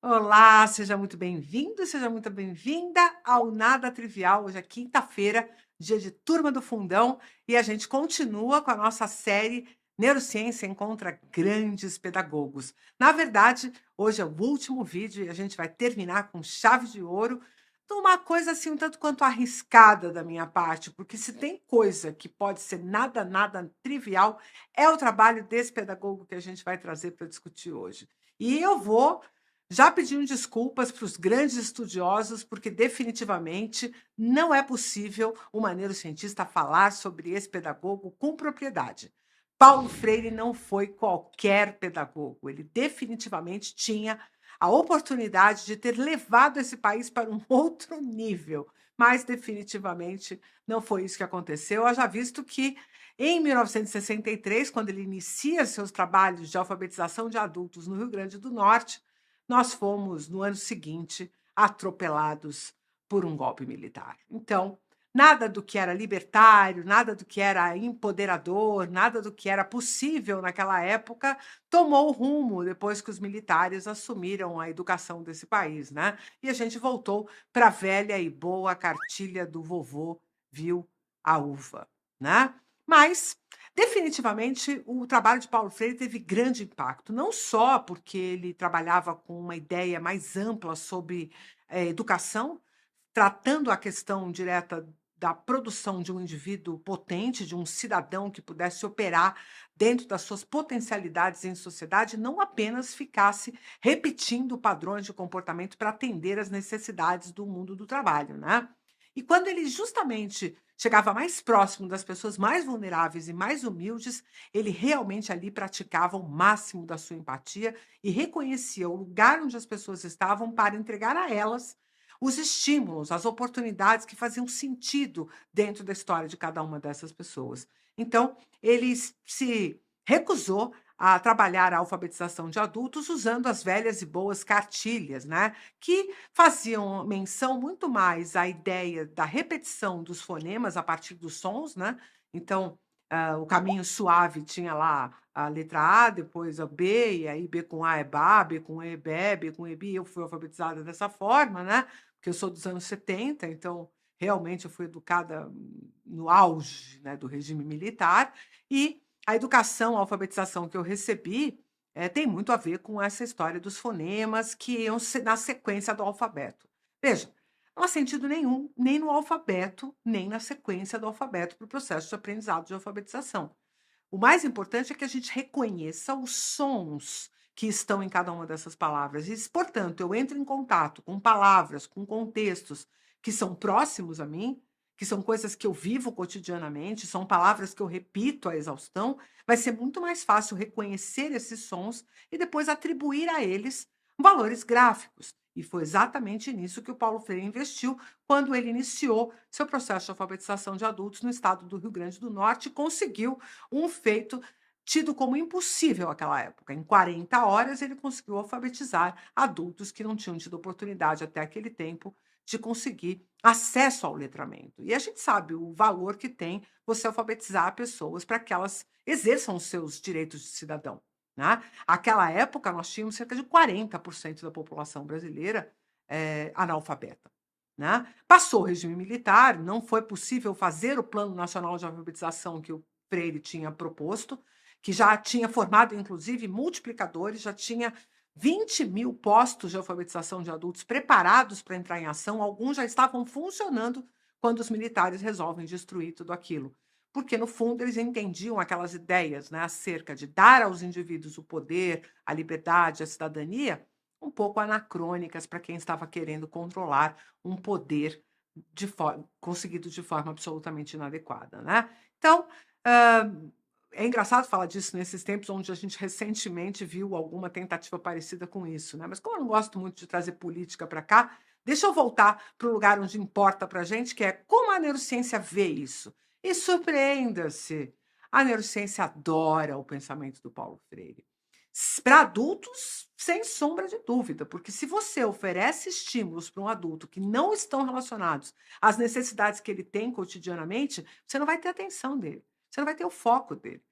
Olá, seja muito bem-vindo, seja muito bem-vinda ao Nada Trivial. Hoje é quinta-feira, dia de Turma do Fundão, e a gente continua com a nossa série Neurociência Encontra Grandes Pedagogos. Na verdade, hoje é o último vídeo e a gente vai terminar com chave de ouro de uma coisa assim um tanto quanto arriscada da minha parte, porque se tem coisa que pode ser nada trivial, é o trabalho desse pedagogo que a gente vai trazer para discutir hoje. E eu vou já pedindo desculpas para os grandes estudiosos, porque definitivamente não é possível uma neurocientista falar sobre esse pedagogo com propriedade. Paulo Freire não foi qualquer pedagogo, ele definitivamente tinha a oportunidade de ter levado esse país para um outro nível, mas definitivamente não foi isso que aconteceu. Haja visto que em 1963, quando ele inicia seus trabalhos de alfabetização de adultos no Rio Grande do Norte, nós fomos, no ano seguinte, atropelados por um golpe militar. Então, nada do que era libertário, nada do que era empoderador, nada do que era possível naquela época tomou rumo depois que os militares assumiram a educação desse país, né? E a gente voltou para a velha e boa cartilha do vovô viu a uva, né? Mas definitivamente, o trabalho de Paulo Freire teve grande impacto, não só porque ele trabalhava com uma ideia mais ampla sobre educação, tratando a questão direta da produção de um indivíduo potente, de um cidadão que pudesse operar dentro das suas potencialidades em sociedade, não apenas ficasse repetindo padrões de comportamento para atender às necessidades do mundo do trabalho, né? E quando ele justamente chegava mais próximo das pessoas mais vulneráveis e mais humildes, ele realmente ali praticava o máximo da sua empatia e reconhecia o lugar onde as pessoas estavam para entregar a elas os estímulos, as oportunidades que faziam sentido dentro da história de cada uma dessas pessoas. Então, ele se recusou a trabalhar a alfabetização de adultos usando as velhas e boas cartilhas, né? Que faziam menção muito mais à ideia da repetição dos fonemas a partir dos sons, né? Então, o caminho suave tinha lá a letra A, depois a B, e aí B com A é Bá, B com E é Bé, B com E Bi. Eu fui alfabetizada dessa forma, né? Porque eu sou dos anos 70, então realmente eu fui educada no auge, né, do regime militar, e a educação, a alfabetização que eu recebi tem muito a ver com essa história dos fonemas que iam na sequência do alfabeto. Veja, não há sentido nenhum, nem no alfabeto, nem na sequência do alfabeto para o processo de aprendizado de alfabetização. O mais importante é que a gente reconheça os sons que estão em cada uma dessas palavras. E, portanto, eu entro em contato com palavras, com contextos que são próximos a mim, que são coisas que eu vivo cotidianamente, são palavras que eu repito à exaustão, vai ser muito mais fácil reconhecer esses sons e depois atribuir a eles valores gráficos. E foi exatamente nisso que o Paulo Freire investiu quando ele iniciou seu processo de alfabetização de adultos no estado do Rio Grande do Norte e conseguiu um feito tido como impossível naquela época. Em 40 horas, ele conseguiu alfabetizar adultos que não tinham tido oportunidade até aquele tempo de conseguir acesso ao letramento. E a gente sabe o valor que tem você alfabetizar pessoas para que elas exerçam os seus direitos de cidadão. Né? Aquela época, nós tínhamos cerca de 40% da população brasileira analfabeta. Né? Passou o regime militar, não foi possível fazer o Plano Nacional de Alfabetização que o Freire tinha proposto, que já tinha formado, inclusive, multiplicadores, já tinha 20.000 postos de alfabetização de adultos preparados para entrar em ação, alguns já estavam funcionando quando os militares resolvem destruir tudo aquilo. Porque, no fundo, eles entendiam aquelas ideias, né, acerca de dar aos indivíduos o poder, a liberdade, a cidadania, um pouco anacrônicas para quem estava querendo controlar um poder conseguido de forma absolutamente inadequada. Né? Então, é engraçado falar disso nesses tempos onde a gente recentemente viu alguma tentativa parecida com isso, né? Mas como eu não gosto muito de trazer política para cá, deixa eu voltar para o lugar onde importa para a gente, que é como a neurociência vê isso. E surpreenda-se, a neurociência adora o pensamento do Paulo Freire. Para adultos, sem sombra de dúvida, porque se você oferece estímulos para um adulto que não estão relacionados às necessidades que ele tem cotidianamente, você não vai ter atenção dele, você não vai ter o foco dele.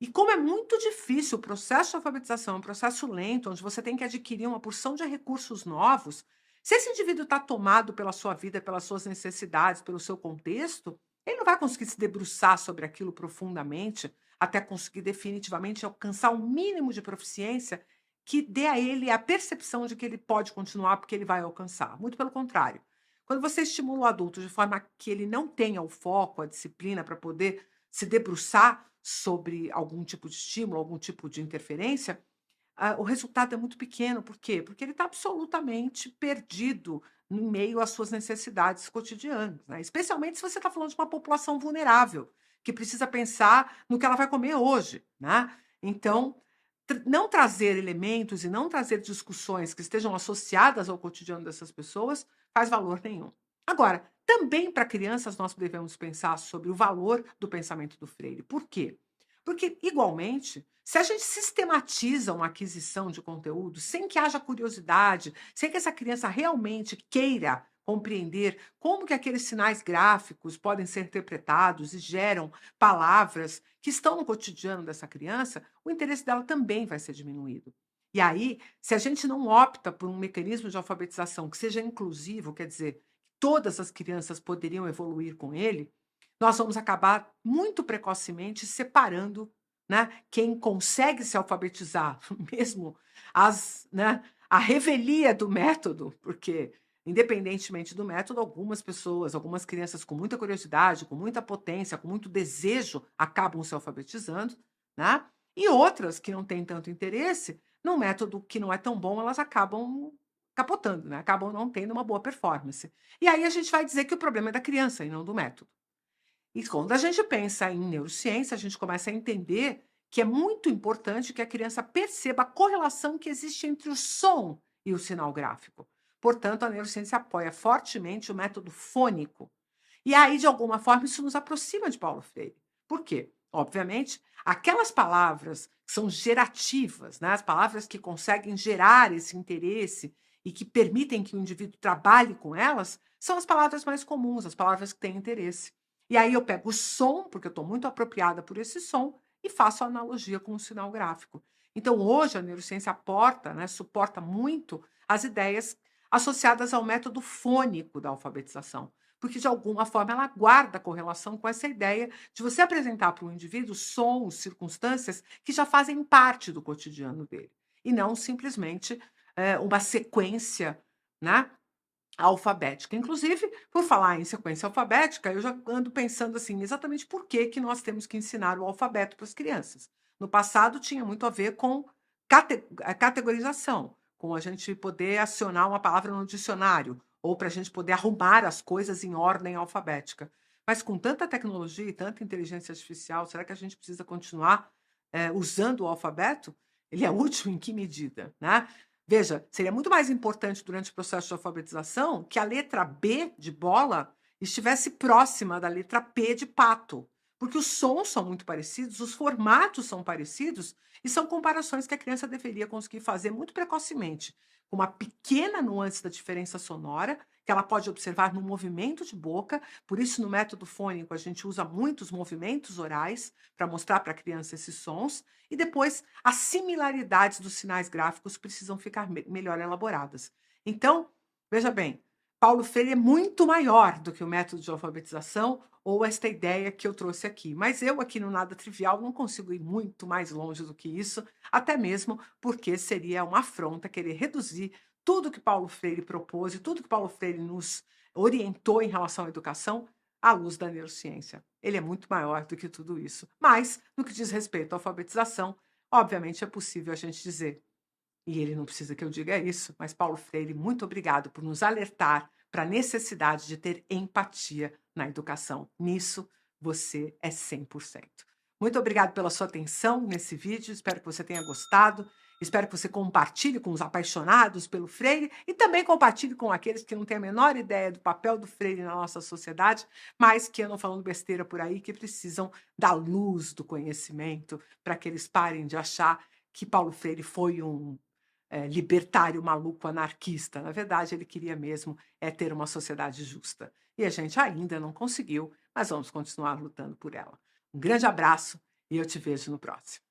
E como é muito difícil, o processo de alfabetização é um processo lento, onde você tem que adquirir uma porção de recursos novos, se esse indivíduo está tomado pela sua vida, pelas suas necessidades, pelo seu contexto, ele não vai conseguir se debruçar sobre aquilo profundamente, até conseguir definitivamente alcançar o mínimo de proficiência que dê a ele a percepção de que ele pode continuar, porque ele vai alcançar. Muito pelo contrário. Quando você estimula o adulto de forma que ele não tenha o foco, a disciplina para poder se debruçar sobre algum tipo de estímulo, algum tipo de interferência, o resultado é muito pequeno. Por quê? Porque ele está absolutamente perdido no meio às suas necessidades cotidianas, né? Especialmente se você está falando de uma população vulnerável, que precisa pensar no que ela vai comer hoje, né? Então, não trazer elementos e não trazer discussões que estejam associadas ao cotidiano dessas pessoas faz valor nenhum. Agora, também para crianças nós devemos pensar sobre o valor do pensamento do Freire. Por quê? Porque, igualmente, se a gente sistematiza uma aquisição de conteúdo sem que haja curiosidade, sem que essa criança realmente queira compreender como que aqueles sinais gráficos podem ser interpretados e geram palavras que estão no cotidiano dessa criança, o interesse dela também vai ser diminuído. E aí, se a gente não opta por um mecanismo de alfabetização que seja inclusivo, quer dizer, todas as crianças poderiam evoluir com ele, nós vamos acabar muito precocemente separando, né, quem consegue se alfabetizar, mesmo né, a revelia do método, porque, independentemente do método, algumas pessoas, algumas crianças com muita curiosidade, com muita potência, com muito desejo, acabam se alfabetizando, né? E outras que não têm tanto interesse, num método que não é tão bom, elas acabam capotando, né? Acabam não tendo uma boa performance. E aí a gente vai dizer que o problema é da criança e não do método. E quando a gente pensa em neurociência, a gente começa a entender que é muito importante que a criança perceba a correlação que existe entre o som e o sinal gráfico. Portanto, a neurociência apoia fortemente o método fônico. E aí, de alguma forma, isso nos aproxima de Paulo Freire. Por quê? Obviamente, aquelas palavras que são gerativas, né, as palavras que conseguem gerar esse interesse e que permitem que o indivíduo trabalhe com elas, são as palavras mais comuns, as palavras que têm interesse. E aí eu pego o som, porque eu estou muito apropriada por esse som, e faço a analogia com o sinal gráfico. Então, hoje, a neurociência aporta, né, suporta muito as ideias associadas ao método fônico da alfabetização, porque, de alguma forma, ela guarda correlação com essa ideia de você apresentar para o indivíduo sons, circunstâncias que já fazem parte do cotidiano dele, e não simplesmente uma sequência, né, alfabética. Inclusive, por falar em sequência alfabética, eu já ando pensando assim, exatamente por que que nós temos que ensinar o alfabeto para as crianças. No passado tinha muito a ver com categorização, com a gente poder acionar uma palavra no dicionário, ou para a gente poder arrumar as coisas em ordem alfabética. Mas com tanta tecnologia e tanta inteligência artificial, será que a gente precisa continuar usando o alfabeto? Ele é útil em que medida, né? Veja, seria muito mais importante durante o processo de alfabetização que a letra B de bola estivesse próxima da letra P de pato, porque os sons são muito parecidos, os formatos são parecidos e são comparações que a criança deveria conseguir fazer muito precocemente, com uma pequena nuance da diferença sonora, que ela pode observar no movimento de boca. Por isso, no método fônico, a gente usa muitos movimentos orais para mostrar para a criança esses sons, e depois as similaridades dos sinais gráficos precisam ficar melhor elaboradas. Então, veja bem, Paulo Freire é muito maior do que o método de alfabetização ou esta ideia que eu trouxe aqui. Mas eu, aqui no Nada Trivial, não consigo ir muito mais longe do que isso, até mesmo porque seria uma afronta querer reduzir tudo que Paulo Freire propôs e tudo que Paulo Freire nos orientou em relação à educação à luz da neurociência. Ele é muito maior do que tudo isso. Mas, no que diz respeito à alfabetização, obviamente é possível a gente dizer, e ele não precisa que eu diga isso, mas Paulo Freire, muito obrigado por nos alertar para a necessidade de ter empatia na educação. Nisso, você é 100%. Muito obrigado pela sua atenção nesse vídeo, espero que você tenha gostado, espero que você compartilhe com os apaixonados pelo Freire e também compartilhe com aqueles que não têm a menor ideia do papel do Freire na nossa sociedade, mas que andam falando besteira por aí, que precisam da luz do conhecimento para que eles parem de achar que Paulo Freire foi um libertário, maluco, anarquista. Na verdade, ele queria mesmo ter uma sociedade justa. E a gente ainda não conseguiu, mas vamos continuar lutando por ela. Um grande abraço E eu te vejo no próximo.